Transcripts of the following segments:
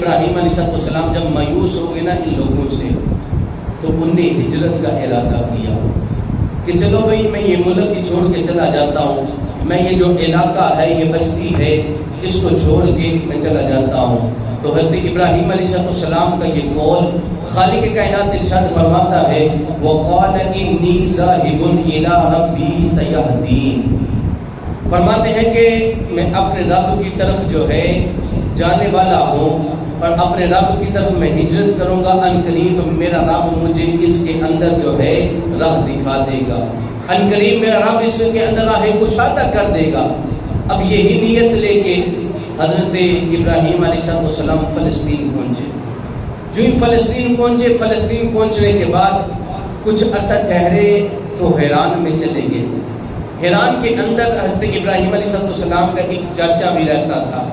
ابراہیم علیہ السلام جب مایوس ہو گئے نا ان لوگوں سے، تو انہوں نے ہجرت کا ارادہ کیا کہ چلو بھائی میں یہ ملک ہی چھوڑ کے چلا جاتا ہوں، میں یہ جو علاقہ ہے یہ بستی ہے اس کو چھوڑ کے میں چلا جاتا ہوں۔ تو حضرت ابراہیم علیہ السلام کا یہ قول خالق کائنات ارشاد فرماتا ہے وَقَالَ إِنِّي ذَاهِبٌ إِلَىٰ رَبِّي سَيَهْدِينِ، فرماتے ہیں کہ میں اپنے رب کی طرف جو ہے جانے والا ہوں، اور اپنے رب کی طرف میں ہجرت کروں گا، ان قریب میرا رب مجھے اس کے اندر جو ہے راہ دکھا دے گا، ان قریب میرا رب اس کے اندر راہ کشادہ کر دے گا۔ اب یہی نیت لے کے حضرت ابراہیم علیہ السلام فلسطین پہنچے۔ جو ہی فلسطین پہنچنے کے بعد کچھ عرصہ ٹھہرے تو حیران میں چلے گئے۔ حیران کے اندر حضرت ابراہیم علیہ السلام کا ایک چاچا بھی رہتا تھا۔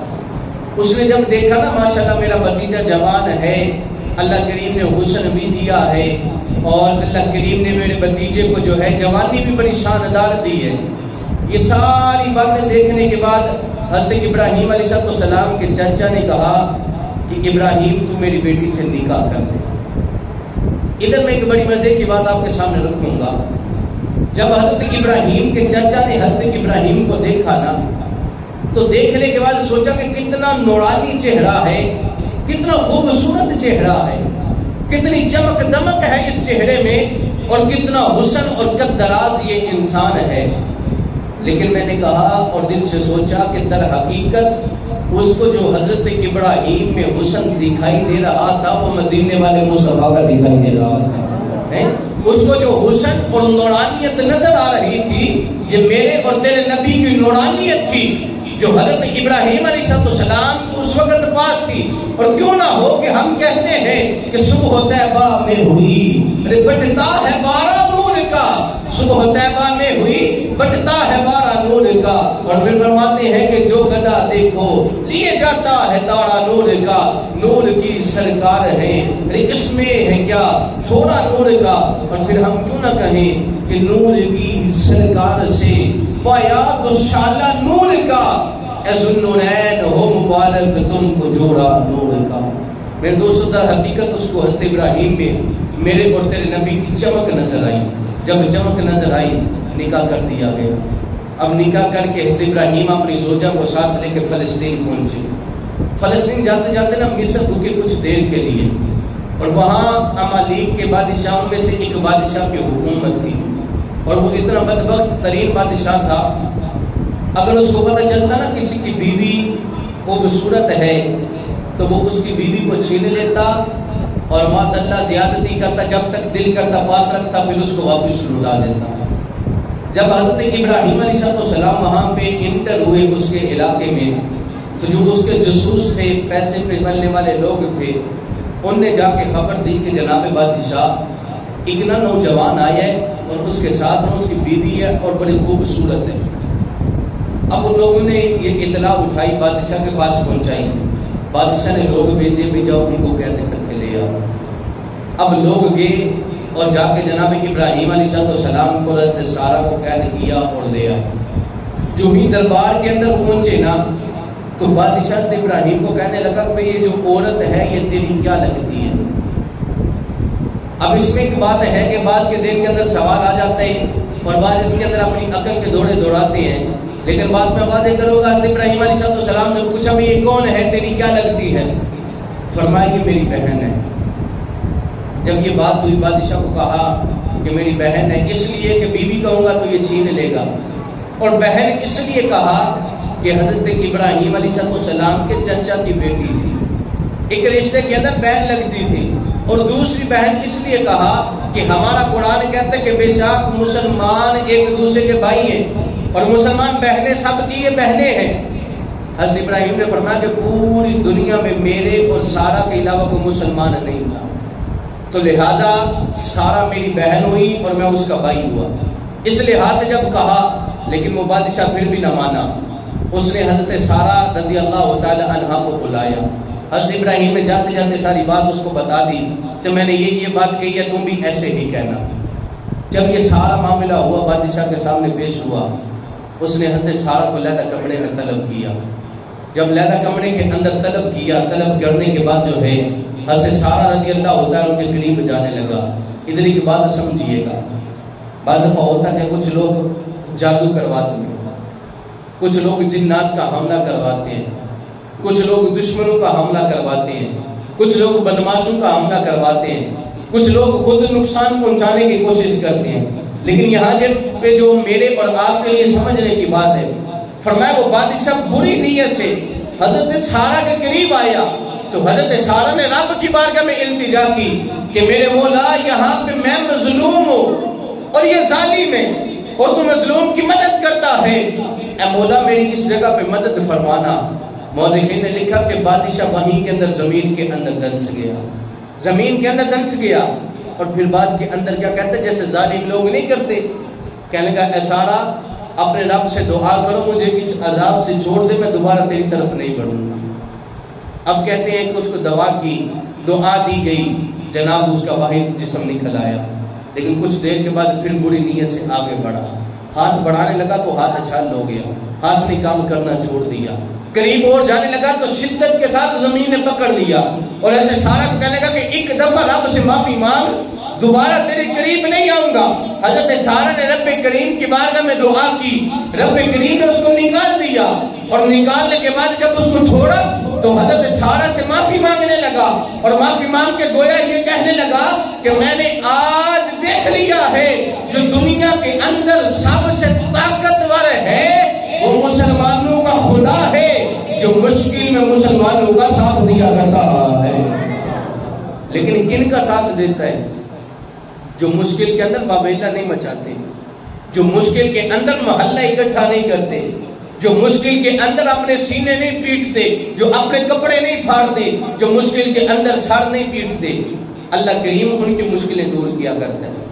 اس نے جب دیکھا نا ماشاءاللہ میرا بھتیجا جوان ہے، اللہ کریم نے حسن بھی دیا ہے، اور اللہ کریم نے میرے بھتیجے کو جو ہے جوانی بھی بڑی شاندار دی ہے، یہ ساری باتیں دیکھنے کے بعد حضرت ابراہیم علیہ السلام کے چچا نے کہا کہ ابراہیم تو میری بیٹی سے نکاح کر دے۔ ادھر میں ایک بڑی مزے کی بات آپ کے سامنے رکھوں گا۔ جب حضرت ابراہیم کے چچا نے حضرت ابراہیم کو دیکھا نا، تو دیکھنے کے بعد سوچا کہ کتنا نورانی چہرہ ہے، کتنا خوبصورت چہرہ ہے، کتنی چمک دمک ہے اس چہرے میں، اور کتنا حسن اور قد-دراز یہ انسان ہے۔ لیکن میں نے کہا اور دل سے سوچا کہ در حقیقت اس کو جو حضرت ابراہیم میں حسن دکھائی دے رہا تھا وہ مدینے والے مصطفیٰ کا دکھائی دے رہا تھا۔ اس کو جو حسن اور نورانیت نظر آ رہی تھی یہ میرے اور تیرے نبی کی نورانیت تھی جو حضرت ابراہیم علیہ السلام کو اس وقت پاس تھی۔ اور کیوں نہ ہو کہ ہم کہتے ہیں کہ صبح طیبہ میں ہوئی بٹتا ہے بارہ نور کا، صبح طیبہ میں ہوئی بٹتا ہے بارہ نور کا، اور پھر فرماتے ہیں کہ جو گدا دیکھو لیے جاتا ہے تارا نور کا، نور کی سرکار ہے اس میں ہے کیا تھوڑا نور کا۔ اور پھر ہم کیوں نہ کہیں کہ نور کی سرکار سے پایا تو شالہ نور کا، اے ذوالنورین ہو مبارک تم کو جوڑا نور کا۔ میرے دوستو در حقیقت اس کو حضرت ابراہیم میں میرے اور تیرے نبی کی چمک نظر آئی۔ جب چمک نظر آئی نکاح کر دیا گیا۔ اب نکاح کر کے حضرت ابراہیم اپنی زوجہ کو ساتھ لے کے فلسطین پہنچے۔ فلسطین جاتے جاتے نا مصر رکے کچھ دیر کے لیے، اور وہاں امالیک کے بادشاہوں میں سے ایک بادشاہ کی حکومت تھی، اور وہ اتنا بدبخت ترین بادشاہ تھا، اگر اس کو پتہ چلتا نا کسی کی بیوی خوبصورت ہے تو وہ اس کی بیوی کو چھین لیتا اور معاذ اللہ زیادتی کرتا، جب تک دل کرتا پاس رکھتا، پھر اس کو واپس لوٹا دیتا۔ جب حضرت ابراہیم علیہ السلام وہاں پہ انٹر ہوئے اس کے علاقے میں، تو جو اس کے جاسوس تھے، پیسے پہ ملنے والے لوگ تھے، ان نے جا کے خبر دی کہ جناب بادشاہ ایک نا نوجوان آیا ہے اور اس کے ساتھ اس کی بیوی ہے اور بڑی خوبصورت ہے۔ اب ان لوگوں نے یہ اطلاع اٹھائی، بادشاہ کے پاس پہنچائی۔ بادشاہ نے لوگ بھیجے بھی جاؤ ان کو قید کر کے لے آؤ۔ اب لوگ گئے اور جا کے جناب ابراہیم علیہ السلام کو رزق سارا کو قید کیا اور لے آئے۔ جو ہی دربار کے اندر پہنچے نا تو بادشاہ سے ابراہیم کو کہنے لگا کہ یہ جو عورت ہے یہ تیری کیا لگتی ہے؟ اب اس میں ایک بات ہے کہ بعض کے ذہن کے اندر سوال آ جاتے ہیں اور بعض اس کے اندر اپنی عقل کے دوڑے دوڑاتے ہیں، لیکن بعد میں واضح کرو گا حضرت ابراہیم علیہ السلام نے پوچھا بھی یہ کون ہے، تیری کیا لگتی ہے؟ فرمایا کہ میری بہن ہے۔ جب یہ بات ہوئی بادشاہ کو کہا کہ میری بہن ہے، اس لیے کہ بیوی کہوں گا تو یہ چھین لے گا، اور بہن اس لیے کہا کہ حضرت ابراہیم علیہ السلام کے چچا کی بیٹی تھی، ایک رشتے کے اندر بہن لگتی تھی، اور دوسری بہن اس لیے کہا کہ ہمارا قرآن کہتا ہے کہ بے شک مسلمان ایک دوسرے کے بھائی ہیں، اور مسلمان بہنیں سب کی یہ بہنیں ہیں۔ حضرت ابراہیم نے فرمایا کہ پوری دنیا میں میرے اور سارا کے علاوہ کوئی مسلمان نہیں تھا، تو لہذا سارا میری بہن ہوئی اور میں اس کا بھائی ہوا۔ اس لحاظ سے جب کہا، لیکن وہ بادشاہ پھر بھی نہ مانا، اس نے حضرت سارا رضی اللہ تعالی عنہا کو بلایا۔ حضرت ابراہیم نے جاتے جاتے ساری بات اس کو بتا دی کہ میں نے یہ بات کہی ہے، تم بھی ایسے ہی کہنا۔ جب یہ سارا معاملہ ہوا بادشاہ کے سامنے پیش ہوا، اس نے حضرت سارا کو علیحدہ کمرے میں طلب کیا، جب لیلا کمرے کے اندر طلب کیا، طلب کرنے کے بعد جو ہے حضرت سارہ رضی اللہ عنہا ان کے قریب جانے لگا. ادھر کی بات سمجھیے گا. بعض دفعہ ہوتا ہے کچھ لوگ جادو کرواتے ہیں، کچھ لوگ جنات کا حملہ کرواتے ہیں، کچھ لوگ دشمنوں کا حملہ کرواتے ہیں، کچھ لوگ بدماشوں کا حملہ کرواتے ہیں، کچھ لوگ خود نقصان پہنچانے کی کوشش کرتے ہیں. لیکن یہاں پہ جو میرے اور آپ کے لیے سمجھنے کی بات ہے، فرمایا وہ بادشاہ بری نیت سے حضرت سارہ کے قریب آیا تو حضرت سارہ نے رب کی بارگاہ میں التجا کی کہ میرے مولا یہاں پہ میں مظلوم ہوں اور یہ ظالم ہے اور تو مظلوم کی مدد کرتا ہے، اے مولا میری اس جگہ پہ مدد فرمانا. مورخین نے لکھا کہ بادشاہ وہیں کے اندر زمین کے اندر دنس گیا، زمین کے اندر دنس گیا. اور پھر بعد کے اندر کیا کہتے ہیں جیسے ظالم لوگ نہیں کرتے، کہنے لگا اے سارہ اپنے رب سے دعا کرو مجھے اس عذاب سے چھوڑ دے، میں دوبارہ تیری طرف نہیں بڑھوں گا. اب کہتے ہیں کہ اس کو دعا کی، دعا دی گئی، جناب اس کا واحد جسم نکل آیا. لیکن کچھ دیر کے بعد پھر بری نیت سے آگے بڑھا، ہاتھ بڑھانے لگا تو ہاتھ اچھال ہو گیا، ہاتھ نے کام کرنا چھوڑ دیا. قریب اور جانے لگا تو شدت کے ساتھ زمین نے پکڑ لیا اور ایسے سارا کو کہنے لگا کہ ایک دفعہ رب سے معافی مانگ، دوبارہ تیرے قریب نہیں آؤں گا. حضرت سارہ نے رب کریم کی بارگاہ میں دعا کی، رب کریم نے اس کو نکال دیا اور نکالنے کے بعد جب اس کو چھوڑا تو حضرت سارہ سے معافی مانگنے لگا اور معافی مانگ کے گویا یہ کہنے لگا کہ میں نے آج دیکھ لیا ہے جو دنیا کے اندر سب سے طاقتور ہے وہ مسلمانوں کا خدا ہے جو مشکل میں مسلمانوں کا ساتھ دیا کرتا ہے. لیکن کن کا ساتھ دیتا ہے؟ جو مشکل کے اندر بابیلا نہیں مچاتے، جو مشکل کے اندر محلہ اکٹھا نہیں کرتے، جو مشکل کے اندر اپنے سینے نہیں پیٹتے، جو اپنے کپڑے نہیں پھاڑتے، جو مشکل کے اندر سر نہیں پیٹتے. اللہ کریم ان کی مشکلیں دور کیا کرتا ہے.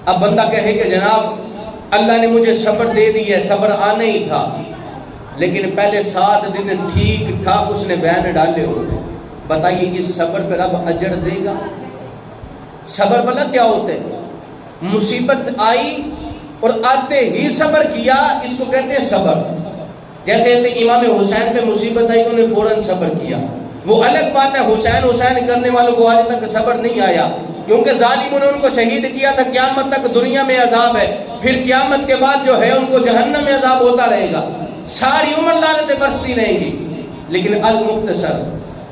اب بندہ کہے کہ جناب اللہ نے مجھے صبر دے دی ہے، صبر آنا ہی تھا، لیکن پہلے 7 دن ٹھیک ٹھاک اس نے بیان ڈالے ہو، بتائیے اس صبر پہ رب اجر دے گا؟ صبر بلا کیا ہوتا ہے؟ مصیبت آئی اور آتے ہی صبر کیا، اس کو کہتے ہیں صبر. جیسے امام حسین پہ مصیبت آئی انہوں نے فوراً صبر کیا. وہ الگ بات ہے حسین کرنے والوں کو آج تک صبر نہیں آیا، کیونکہ ظالموں نے ان کو شہید کیا تھا. قیامت تک دنیا میں عذاب ہے، پھر قیامت کے بعد جو ہے ان کو جہنم میں عذاب ہوتا رہے گا، ساری عمر لعنتیں برستی رہیں گی. لیکن المختصر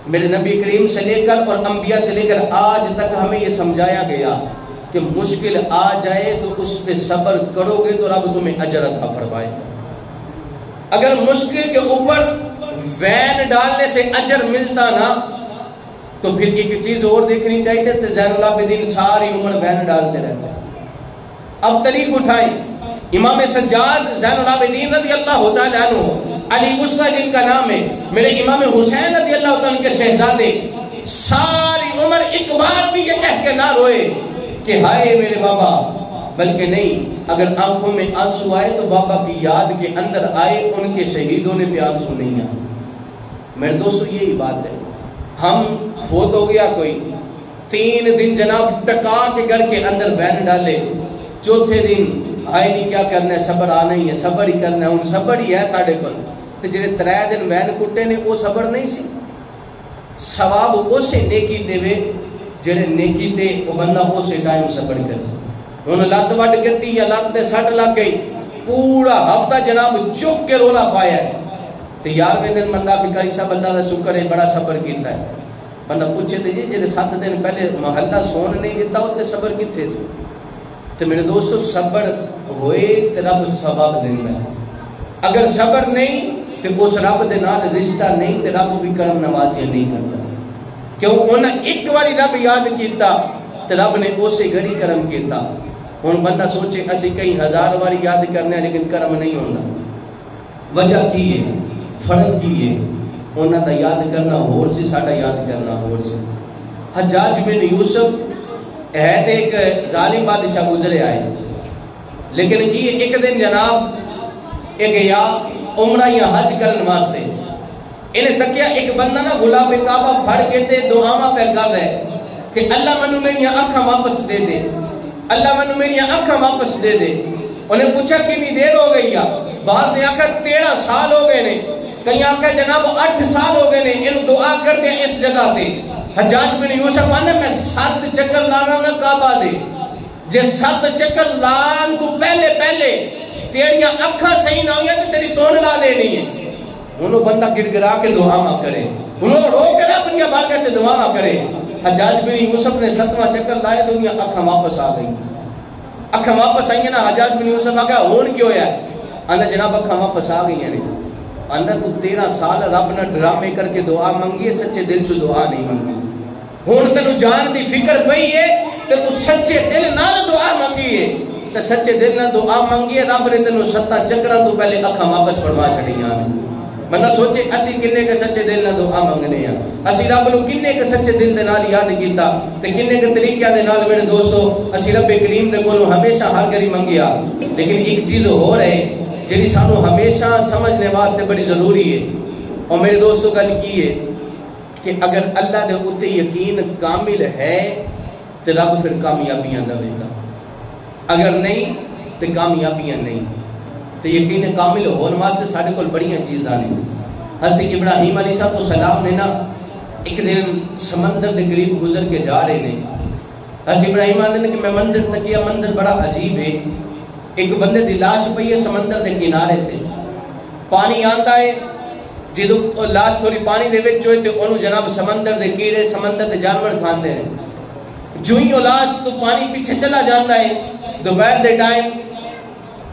میرے نبی کریم سے لے کر اور انبیاء سے لے کر آج تک ہمیں یہ سمجھایا گیا کہ مشکل آ جائے تو اس پہ صبر کرو گے تو رب تمہیں اجر عطا فرمائے. اگر مشکل کے اوپر وین ڈالنے سے اجر ملتا نا تو پھر ایک چیز اور دیکھنی چاہیے جیسے زین العابدین ساری عمر وین ڈالتے رہتے ہیں. اب طریق اٹھائیں، امام سجاد زین العابدین رضی اللہ تعالیٰ عنہ علی غصہ جن کا نام ہے، میرے امام حسین رضی اللہ تعالیٰ عنہ کے شہزادے ساری عمر ایک بار بھی یہ کہہ کے نہ روئے کہ ہائے میرے بابا، بلکہ نہیں، اگر آنکھوں میں آنسو آئے تو بابا کی یاد کے اندر آئے، ان کے شہید ہونے پہ آنسو نہیں آئے. میرے دوستو یہی بات ہے. ہم فوت ہو گیا کوئی، 3 دن جناب ٹکا کے گھر کے اندر وین ڈالے، چوتھے دن آئے نہیں کیا کرنا ہے، صبر آنا ہی ہے، صبر ہی کرنا ہے، ان صبر ہی ہے ساڑھے پر. تو جنہیں 3 دن وین کٹے نے وہ صبر نہیں سی، ثواب اسے نیکی دے وے جنہیں نیکی دے وہ بندہ اسے ٹائم صبر کرے. انہوں لت وڈ گتی یا لت تے سٹ لگ گئی، پورا ہفتہ جناب چک کے رولا پایا ہے. تو 11ویں دن بندہ فکر سب اللہ کا شکر ہے بڑا صبر کیتا ہے. بندہ پوچھے تھے جی جنہیں 7 دن پہلے محلہ سون نہیں دیتا ہوتے صبر کتنے سے؟ تو میرے دوستو صبر ہوئے تو رب ثواب دینا ہے. اگر صبر نہیں تو اس رب دے نال رشتہ نہیں تو رب بھی کرم نوازی نہیں کرتا. کیوں انہیں ایک باری رب یاد کیتا تو رب نے اسے گھڑی کرم کیتا. ہوں بندہ سوچے اسی کئی 1000 باری یاد کرنے لیکن کرم نہیں ہوتا. وجہ کی ہے؟ فرق کی ہے؟ انہوں کا یاد کرنا ہور سی، ساڈا یاد کرنا ہور سی. حجاج بن یوسف ہے ایک ظالم بادشاہ گزرے آئے، لیکن یہ ایک دن جناب ایک یا عمرہ یا حج کرن واسطے انہیں تکیا ایک بندہ نا غلاف کعبہ پھڑ کے تے دعاواں پہ کر رہے کہ اللہ منو میری آنکھاں واپس دے دے، اللہ منو میری آنکھاں واپس دے دے. انہیں پوچھا کتنی دیر ہو گئی ہے؟ بعض نے آخر 13 سال ہو گئے نے. کئی آخر جناب 8 سال ہو گئے نے ان دعا کر دیا اس جگہ تے. حجاج بن یوسف آنے میں 7 چکر لانا میں کعبہ دے جے 7 چکر لان تو پہلے تیریاں اکھاں صحیح نہ ہوئی تو تیری تون لا لینی ہے. انہوں بندہ گڑ گڑا کے دعا نہ کرے, انہوں رو کے اپنی بارگاہ سے دعا نہ کرے. حجاج بن یوسف نے 7واں چکر لائے تو انہیں اکھاں واپس آ گئی. اکھاں واپس آئی نا. حجاج بن یوسف آ گیا ہون کیوں ہے؟ آنا جناب اکھاں واپس آ گئی ہیں. آنا تو 13 سال رب نے ڈرامے کر کے دعا منگی ہے, سچے دل سے دعا نہیں منگی. ہون تینوں جان دی فکر پئی ہے کہ تو سچے دل نال دعا منگی ہے تے سچے دل نال دعا منگی ہے. رب نے تینوں 7 چکراں تو پہلے اکھاں واپس فرما چھڑیاں. بندہ سوچے اسی کنے کے سچے دل نال دعا منگنے ہیں, اسی رب نو کنے کے سچے دل دے نال یاد کیتا تے کنے کے طریقے دے نال. میرے دوستو اسی رب کریم دے کولوں ہمیشہ ہر گھڑی منگیا, لیکن ایک چیز ہو رہے جڑی سانو ہمیشہ سمجھنے واسطے بڑی ضروری ہے. اور میرے دوستو گل کی ہے کہ اگر اللہ دے اوتے یقین کامل ہے تو رب پھر کامیابیاں دے گا, اگر نہیں تو کامیابیاں نہیں. تو یقین کامل ہون واسطے سارے کول بڑیاں چیزاں نے. حضرت ابراہیم علیہ السلام نے نا ایک دن سمندر کے قریب گزر کے جا رہے نے. حضرت ابراہیم آتے ہیں کہ میں منظر تکیا, منظر بڑا عجیب ہے. ایک بندے دی لاش پئی ہے سمندر دے کنارے تے, پانی آندا ہے, جدوں لاش تھوڑی پانی دے وچ ہوئے تے اونوں جناب سمندر دے کیڑے سمندر دے جانور کھاندے ہیں. جو ہی لاش تو پانی پیچھے چلا جاندا ہے دوپہر دے ٹائم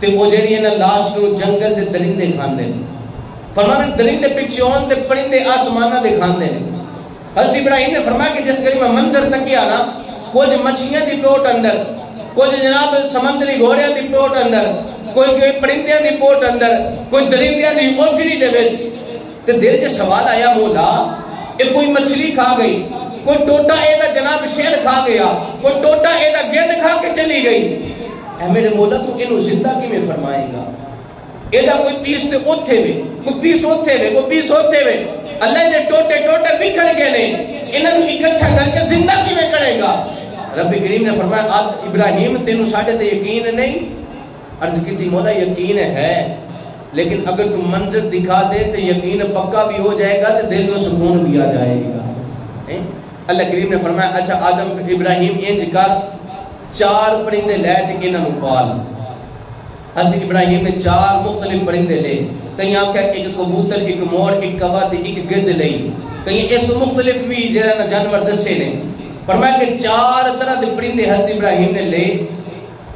تے وہ جڑی ہے نا لاش نو جنگل دے درندے کھاندے ہیں. فرمایا درندے پیچھے اون تے پرندے آسماناں دے کھاندے ہیں. حضرت ابراہیم نے فرمایا کہ جس گھڑی میں منظر تکیا نا کچھ مچھلیاں دی پوٹ اندر, کچھ جناب سمندری گھوڑیاں دی پوٹ اندر, کوئی پرندیاں دی پوٹ اندر, کوئی درندیاں دی اوجری دے وچ. تے دل چ سوال آیا مولا اے کوئی مچھلی کھا گئی, کوئی ٹوٹا اے دا جناب شیر کھا گیا, کوئی ٹوٹا اے دا گند کھا کے چلی گئی. اے میرے مولا تو انہوں زندہ کیویں فرمائے گا؟ اے دا کوئی پیس تے اوتھے وے, کوئی پیس اوتھے وے, کوئی پیس اوتھے وے. اللہ دے ٹوٹے ٹوٹے بکھر گئے نے, انہاں نوں اکٹھا کر کے زندہ کیویں کرے گا؟ رب کریم نے فرمایا ابراہیم تینوں ساڈے تے یقین نہیں؟ عرض کی مولا یقین ہے, لیکن اگر تم منظر دکھا دے تو یقین پکا بھی ہو جائے گا تو دل میں سکون بھی آ جائے گا. اللہ کریم نے فرمایا اچھا آدم ابراہیم انج کر 4 پرندے لے تے انہاں نوں پال. حضرت ابراہیم نے 4 مختلف پرندے لے, کئی آکھیا ایک کبوتر, ایک مور, ایک کوا تے ایک گدھ لئی, کئی اس مختلف بھی جڑا جانور دسے نے. فرمایا کہ 4 طرح دے پرندے حضرت ابراہیم نے لے,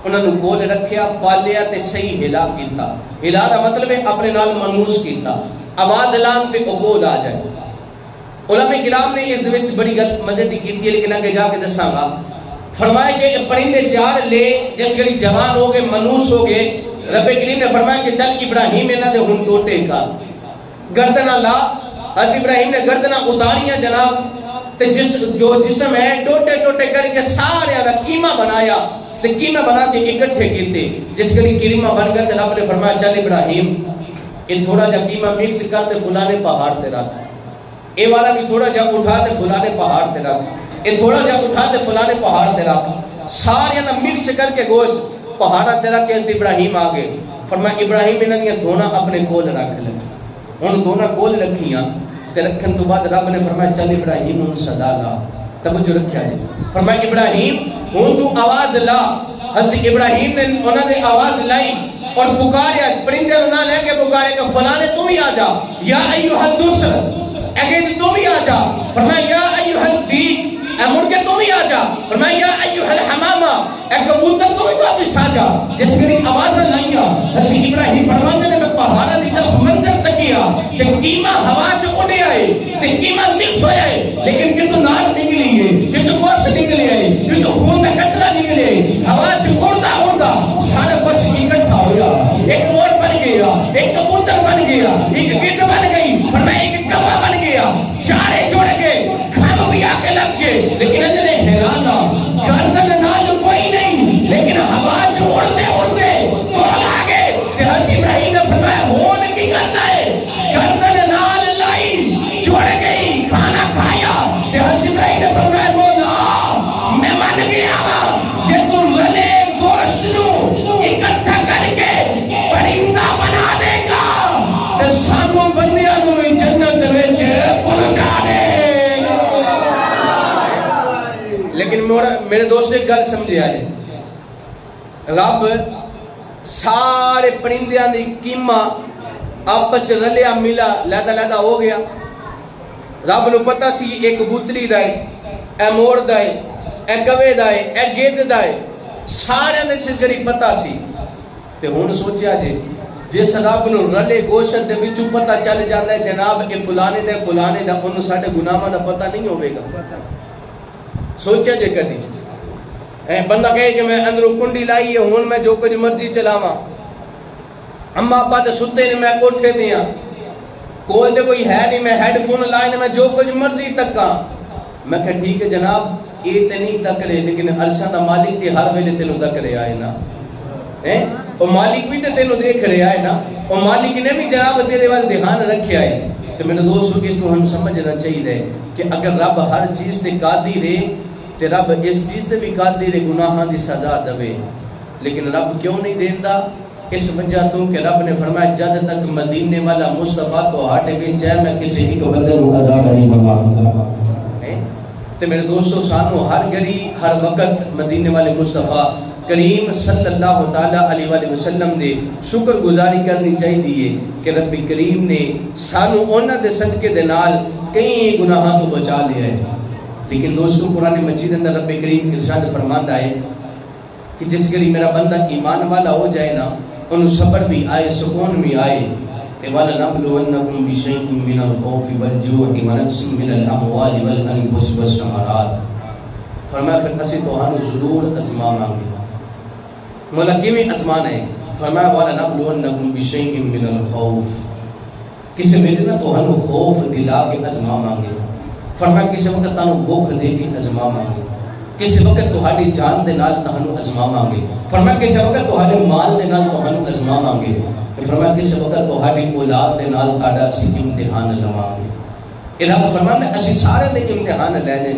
انہوں نے کول رکھیا, پالیا تے صحیح ہلا کیتا. ہلا دا مطلب ہے اپنے نال منوس کیتا, آواز اعلان تے کول آ جائے. علماء کرام نے اس وچ بڑی گل مزے دی کیتی ہے, لیکن اگے جا کے دساں گا. فرمایا کہ پرندے 4 لے, جس گھڑی جوان ہو گئے, منوس ہو گئے, رب کریم نے فرمایا کہ چل ابراہیم انہاں دے ہن ٹوٹے کا گردناں لا. حضرت ابراہیم نے گردناں اتاریاں جناب, تے جو جسم ہے ٹوٹے ٹوٹے کر کے سارے دا کیما بنایا, تے کیما بنا کے اکٹھے کیتے. جس گھڑی کیما بن گیا تے رب نے فرمایا چل ابراہیم یہ تھوڑا جا کیما مکس کر تے فلانے پہاڑ تے رکھ, اے والا بھی تھوڑا جا اٹھا تے فلانے پہاڑ تے رکھ, اے تھوڑا جا اٹھا تے فلانے پہاڑ تے رکھ. سارے دا مکس کر کے گوشت پہاڑ تے رکھ کے ابراہیم آ گئے. فرمایا ابراہیم انہاں دی دونوں اپنے کول رکھ لے. ہن دونوں کول رکھیاں تے رکھن تو بعد رب نے فرمایا چل ابراہیم ہن صدا لا. توجہ رکھیا جی. فرمایا ابراہیم ہن تو آواز لا. حضرت ابراہیم نے انہاں نے آواز لائی اور پکاریا, پرندے نہ لے کے پکارے کہ فلانے تم ہی آ جا, یا ایھا الدسر, اگے تم ہی آ جا. فرمایا یا ایھا الدیک, اے مڑ کے تم ہی آ جا. فرمایا یا ایھا الحمامہ, اے کبوتر تم ہی واپس آ جا. جس کی آواز لائیا حضرت ابراہیم فرماتے نے میں پہاڑاں دی طرف منظر تکیا تے کیما ہوا چ اڑے آئے تے کیما مکس ہویا ہے, لیکن کہ تو نال نکلی ہے, کہ تو گوشت نکلے ہے, کہ تو خون کا قطرہ نکلے ہے, ہوا چ اڑدا اڑدا سارا کچھ اکٹھا ہویا. ایک مور بن گیا, ایک کبوتر بن گیا, ایک گدھ بن گئی, فرمایا ایک کوا بن گیا. سارے جڑ گئے, کھانوں بھی آ کے لگ گئے, لیکن اتنے حیران گردن نال کوئی نہیں, لیکن ہوا چ اڑتے اڑتے کول آ گئے. حضرت ابراہیم نے فرمایا ہون کی کرتا ہے, گردن نال لائی چھوڑ گئی, کھانا کھایا. حضرت ابراہیم نے فرمایا مولا میں من گیا, جے تو رلے گوشت نو اکٹھا کر کے پرندہ بنا دے گا تو سانو بندیاں نو میرے دوست ایک گل سمجھے آئے، رب سارے پرندیاں دی قیمہ آپس رلیا ملا لیدا ہو گیا. رب نو پتہ سی ایک کبوتری دا ہے، اے مور دا ہے، اے کوے دا ہے، اے گید دا ہے، سارے دے سگڑی پتہ سی. تے ہن سوچیا جس رب نو رلے گوشت دے وچوں پتہ چل جاندا ہے جناب اے فلانے دا انہوں ساڈے گناہاں دا پتہ نہیں ہوے گا. سوچیا کدی بندہ کہے کہ میں اندروں کنڈی لائی ہے ہن میں جو کچھ مرضی چلاواں، اما ابا تے ستے نے میں کوٹھے تے ہاں، کول تے کوئی ہے نہیں، میں ہیڈ فون لائے نے میں جو کچھ مرضی تکاں. میں کہ ٹھیک ہے جناب یہ تے نہیں تک رہے لیکن عرشاں دا مالک تے ہر ویلے تینوں تک رہا ہے نا، او مالک بھی تے تینوں دیکھ رہا ہے نا، او مالک نے بھی جناب تیرے وال دھیان رکھیا ہے. تو میرے دوستو اس کو ہم سمجھنا چاہیے کہ اگر رب ہر چیز تے قادر ہے تے رب اس چیز سے بھی قادر ہے گناہاں دی سزا دے، لیکن رب کیوں نہیں دیندا؟ اس وجہ تو کہ رب نے فرمایا جد تک مدینے والا مصطفیٰ کو ہاٹے وچ ہے میں کسی ایک بندے کو عذاب نہیں فرماؤں. تے میرے دوستو سانو ہر گھڑی ہر وقت مدینے والے مصطفیٰ کریم صلی اللہ تعالی علیہ وآلہ وسلم دے شکر گزاری کرنی چاہیے کہ رب کریم نے سانو انہاں دے صدقے دے نال کئی گناہاں تو بچا لیا ہے. لیکن دوستو قرآن مجید اندر رب کریم ارشاد فرماتا ہے کہ جس گھڑی میرا بندہ ایمان والا ہو جائے نا انہوں صبر بھی آئے سکون بھی آئے. وَلَنَبْلُوَنَّكُمْ بِشَيْءٍ مِّنَ الْخَوْفِ وَالْجُوعِ وَنَقْصٍ مِّنَ الْأَمْوَالِ وَالْأَنفُسِ وَالثَّمَرَاتِ. فرمایا پھر اسی توہانو ضرور ازماواں گے. مولا کیویں ازمان ہے؟ فرمایا وَلَنَبْلُوَنَّكُمْ بِشَيْءٍ مِّنَ الْخَوْفِ، کسی ویلے نہ توہانو خوف دلا کے ازماواں گے. فرمایا کسی وقت تانو بھوک دے کے ازماواں گے، کسی وقت تہاڈی جان دے نال تانو ازماواں گے. فرمایا کسی وقت تہاڈے مال دے نال تانو ازماواں گے. فرمایا کسی وقت تہاڈی اولاد دے نال تہاڈا اسی امتحان لواں گے. اللہ فرماتا ہے اسی سارے دے امتحان لے لے.